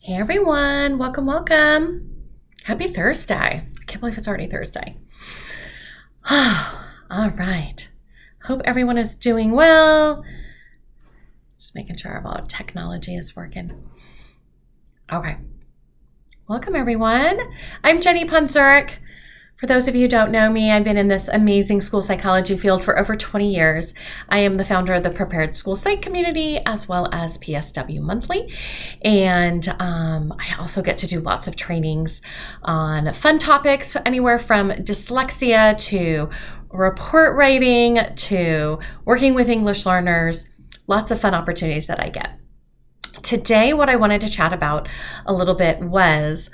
Hey everyone, welcome, welcome. Happy Thursday. I can't believe it's already Thursday. All right. Hope everyone is doing well. Just making sure all technology is working. Okay. Welcome everyone. I'm Jenny Ponzuric. For those of you who don't know me, I've been in this amazing school psychology field for over 20 years. I am the founder of the Prepared School Psych community as well as PSW Monthly. And I also get to do lots of trainings on fun topics, anywhere from dyslexia to report writing to working with English learners. Lots of fun opportunities that I get. Today, what I wanted to chat about a little bit was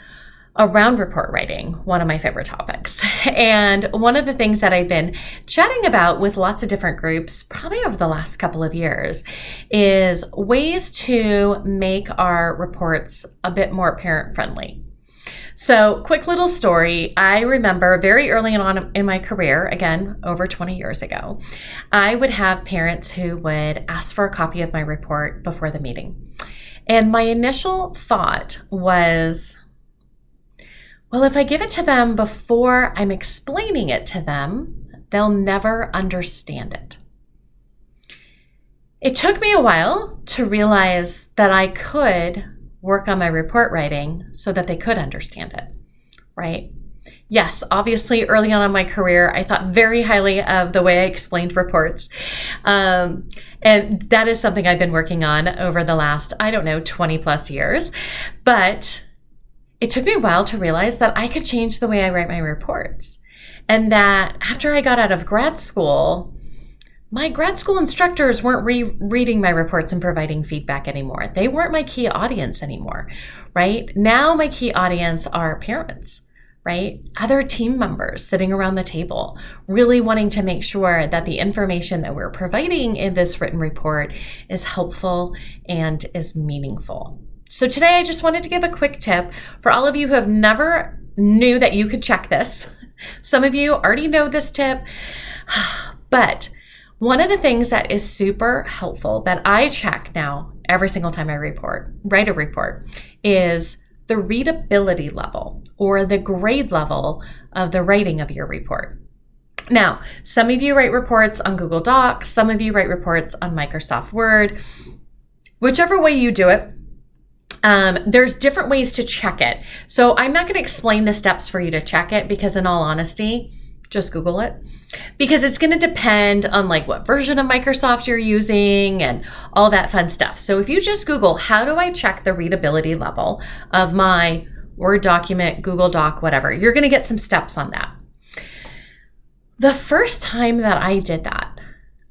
around report writing, one of my favorite topics. And one of the things that I've been chatting about with lots of different groups, probably over the last couple of years, is ways to make our reports a bit more parent friendly. So, quick little story. I remember very early on in my career, again, over 20 years ago, I would have parents who would ask for a copy of my report before the meeting. And my initial thought was, well, if I give it to them before I'm explaining it to them, they'll never understand it. It took me a while to realize that I could work on my report writing so that they could understand it, right? Yes, obviously early on in my career, I thought very highly of the way I explained reports. And that is something I've been working on over the last, 20 plus years. But it took me a while to realize that I could change the way I write my reports. And that after I got out of grad school, my grad school instructors weren't reading my reports and providing feedback anymore. They weren't my key audience anymore, right? Now my key audience are parents, right? Other team members sitting around the table, really wanting to make sure that the information that we're providing in this written report is helpful and is meaningful. So today I just wanted to give a quick tip for all of you who have never knew that you could check this. Some of you already know this tip, but one of the things that is super helpful that I check now every single time I write a report is the readability level or the grade level of the writing of your report. Now, some of you write reports on Google Docs, some of you write reports on Microsoft Word. Whichever way you do it, there's different ways to check it. So I'm not going to explain the steps for you to check it because in all honesty, just Google it. Because it's going to depend on what version of Microsoft you're using and all that fun stuff. So if you just Google, how do I check the readability level of my Word document, Google Doc, whatever, you're going to get some steps on that. The first time that I did that,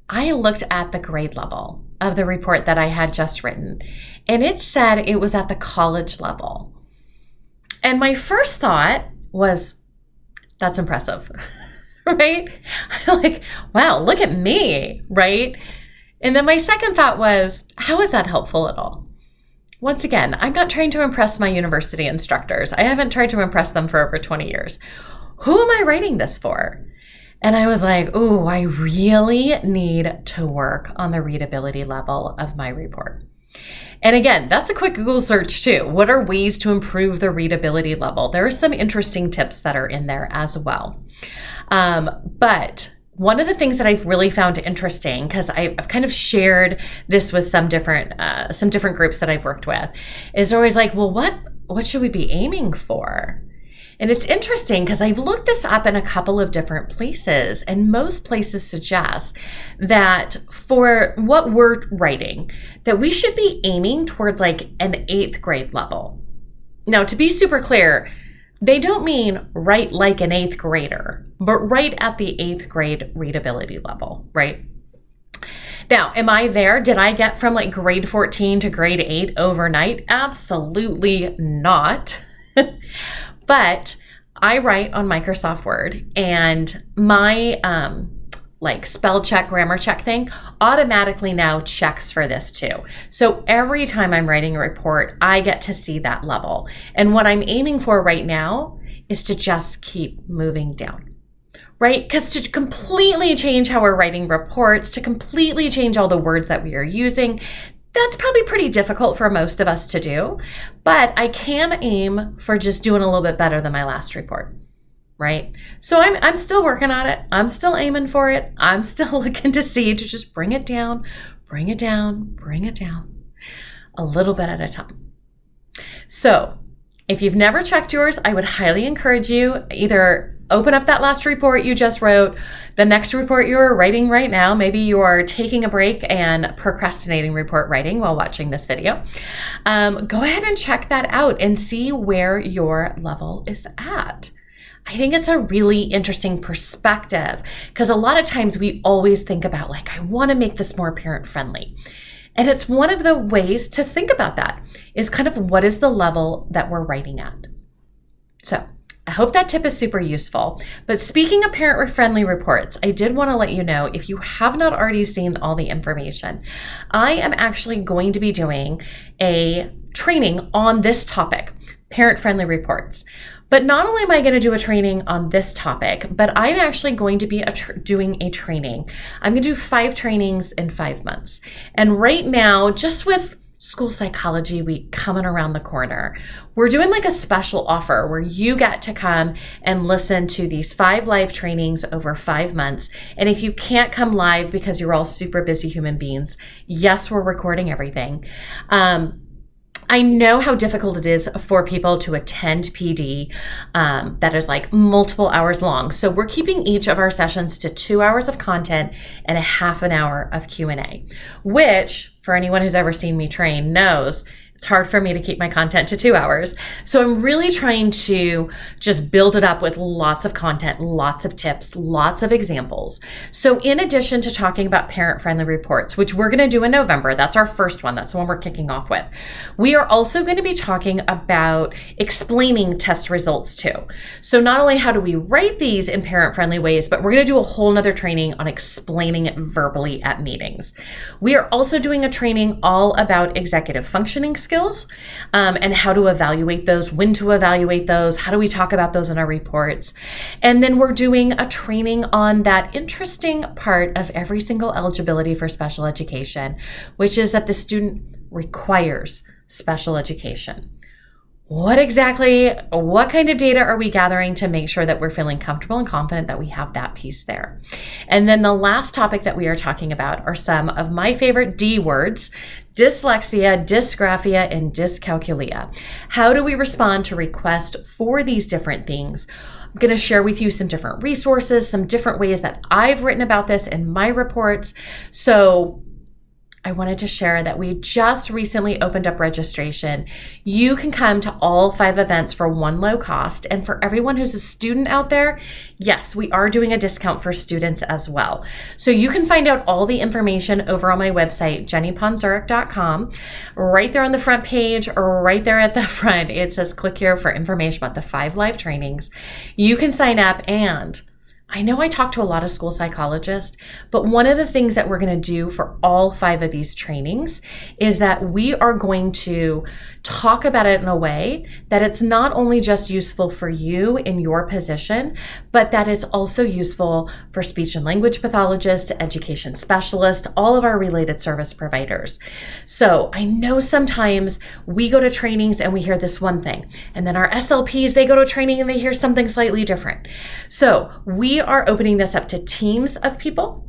I looked at the grade level of the report that I had just written, and it said it was at the college level. And my first thought was, that's impressive, right? I'm like, wow, look at me, right? And then my second thought was, how is that helpful at all? Once again, I'm not trying to impress my university instructors. I haven't tried to impress them for over 20 years. Who am I writing this for? And I was like, oh, I really need to work on the readability level of my report. And again, that's a quick Google search too. What are ways to improve the readability level? There are some interesting tips that are in there as well. But one of the things that I've really found interesting, because I've kind of shared this with some different groups that I've worked with, is always like, well, what should we be aiming for? And it's interesting because I've looked this up in a couple of different places, and most places suggest that for what we're writing, that we should be aiming towards an 8th grade level. Now, to be super clear, they don't mean write like an 8th grader, but write at the 8th grade readability level, right? Now, am I there? Did I get from grade 14 to grade 8 overnight? Absolutely not. But I write on Microsoft Word, and my spell check, grammar check thing automatically now checks for this too. So every time I'm writing a report, I get to see that level. And what I'm aiming for right now is to just keep moving down, right? Because to completely change how we're writing reports, to completely change all the words that we are using, That's probably pretty difficult for most of us to do, but I can aim for just doing a little bit better than my last report, right? So I'm still working on it. I'm still aiming for it. I'm still looking to see to just bring it down, bring it down, bring it down a little bit at a time. So if you've never checked yours, I would highly encourage you either open up that last report you just wrote, the next report you're writing right now. Maybe you are taking a break and procrastinating report writing while watching this video. Go ahead and check that out and see where your level is at. I think it's a really interesting perspective because a lot of times we always think about like, I want to make this more parent friendly. And it's one of the ways to think about that is kind of what is the level that we're writing at. So I hope that tip is super useful. But speaking of parent-friendly reports, I did want to let you know, if you have not already seen all the information, I am actually going to be doing a training on this topic, parent-friendly reports. But not only am I going to do a training on this topic, but I'm actually going to be doing a training. I'm going to do 5 trainings in 5 months. And right now, just with School Psychology Week coming around the corner, we're doing like a special offer where you get to come and listen to these 5 live trainings over 5 months. And if you can't come live because you're all super busy human beings, yes, we're recording everything. I know how difficult it is for people to attend PD that is like multiple hours long. So we're keeping each of our sessions to 2 hours of content and a half an hour of Q&A, which for anyone who's ever seen me train knows it's hard for me to keep my content to 2 hours. So I'm really trying to just build it up with lots of content, lots of tips, lots of examples. So in addition to talking about parent-friendly reports, which we're going to do in November, that's our first one. That's the one we're kicking off with. We are also going to be talking about explaining test results too. So not only how do we write these in parent-friendly ways, but we're going to do a whole nother training on explaining it verbally at meetings. We are also doing a training all about executive functioning skills and how to evaluate those, when to evaluate those, how do we talk about those in our reports. And then we're doing a training on that interesting part of every single eligibility for special education, which is that the student requires special education. What kind of data are we gathering to make sure that we're feeling comfortable and confident that we have that piece there? And then the last topic that we are talking about are some of my favorite D words: dyslexia, dysgraphia, and dyscalculia. How do we respond to requests for these different things? I'm going to share with you some different resources, some different ways that I've written about this in my reports. So I wanted to share that we just recently opened up registration. You can come to all 5 events for one low cost. And for everyone who's a student out there, yes, we are doing a discount for students as well. So you can find out all the information over on my website, jennyponzuric.com. Right there on the front page, or right there at the front, it says click here for information about the 5 live trainings. You can sign up, and I know I talk to a lot of school psychologists, but one of the things that we're going to do for all 5 of these trainings is that we are going to talk about it in a way that it's not only just useful for you in your position, but that is also useful for speech and language pathologists, education specialists, all of our related service providers. So I know sometimes we go to trainings and we hear this one thing, and then our SLPs, they go to training and they hear something slightly different. So we are opening this up to teams of people.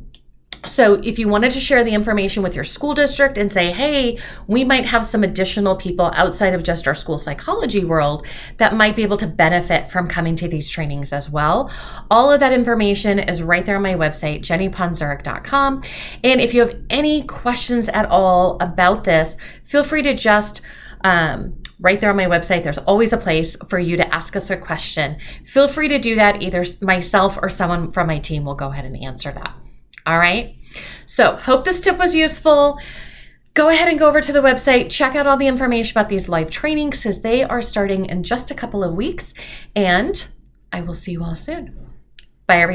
So if you wanted to share the information with your school district and say, hey, we might have some additional people outside of just our school psychology world that might be able to benefit from coming to these trainings as well, all of that information is right there on my website, jennyponzuric.com. And if you have any questions at all about this, feel free to just right there on my website, there's always a place for you to ask us a question. Feel free to do that. Either myself or someone from my team will go ahead and answer that. All right. So hope this tip was useful. Go ahead and go over to the website, check out all the information about these live trainings because they are starting in just a couple of weeks. And I will see you all soon. Bye, everyone.